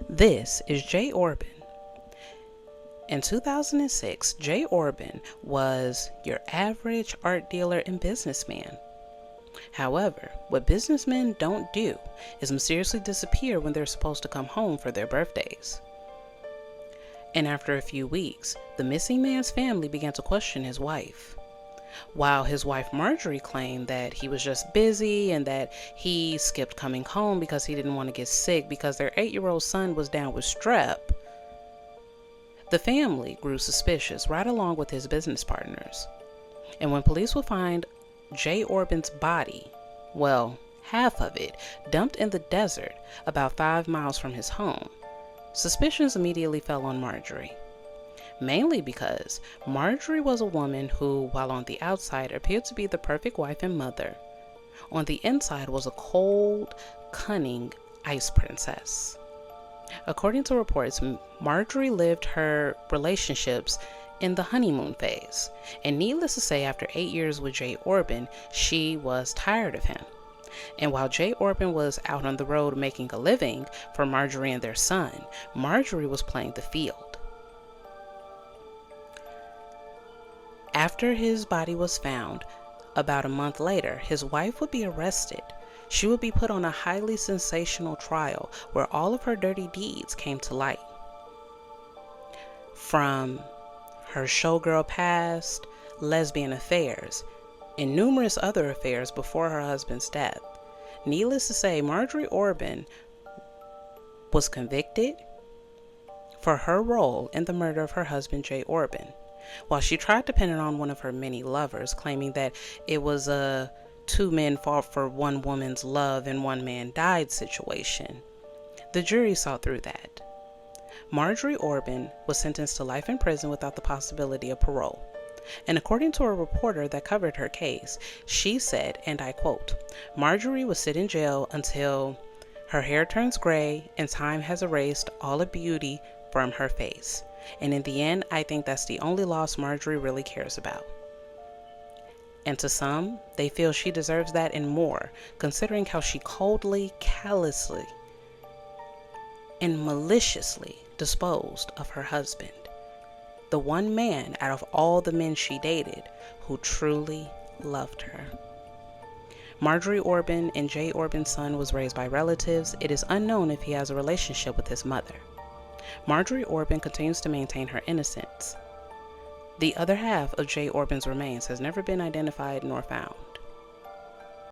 This is Jay Orbin. In 2006, Jay Orbin was your average art dealer and businessman. However, what businessmen don't do is mysteriously disappear when they're supposed to come home for their birthdays. And after a few weeks, the missing man's family began to question his wife. While his wife Marjorie claimed that he was just busy and that he skipped coming home because he didn't want to get sick because their 8-year-old son was down with strep, the family grew suspicious right along with his business partners. And when police would find Jay Orbin's body, well, half of it, dumped in the desert about 5 miles from his home, suspicions immediately fell on Marjorie. Mainly because Marjorie was a woman who, while on the outside appeared to be the perfect wife and mother, on the inside was a cold, cunning ice princess. According to reports, Marjorie lived her relationships in the honeymoon phase, and needless to say, after 8 years with Jay Orbin, she was tired of him. And while Jay Orbin was out on the road making a living for Marjorie and their son, Marjorie was playing the field. After his body was found, about a month later, his wife would be arrested. She would be put on a highly sensational trial where all of her dirty deeds came to light. From her showgirl past, lesbian affairs, and numerous other affairs before her husband's death. Needless to say, Marjorie Orbin was convicted for her role in the murder of her husband, Jay Orbin. While she tried to pin it on one of her many lovers, claiming that it was a 2 men fought for one woman's love and 1 man died situation, the jury saw through that. Marjorie Orbin was sentenced to life in prison without the possibility of parole. And according to a reporter that covered her case, she said, and I quote, "Marjorie will sit in jail until her hair turns gray and time has erased all the beauty from her face. And in the end, I think that's the only loss Marjorie really cares about." And to some, they feel she deserves that and more, considering how she coldly, callously, and maliciously disposed of her husband, the one man out of all the men she dated who truly loved her. Marjorie Orbin and Jay Orbin's son was raised by relatives. It is unknown if he has a relationship with his mother. Marjorie Orbin continues to maintain her innocence. The other half of Jay Orbin's remains has never been identified nor found.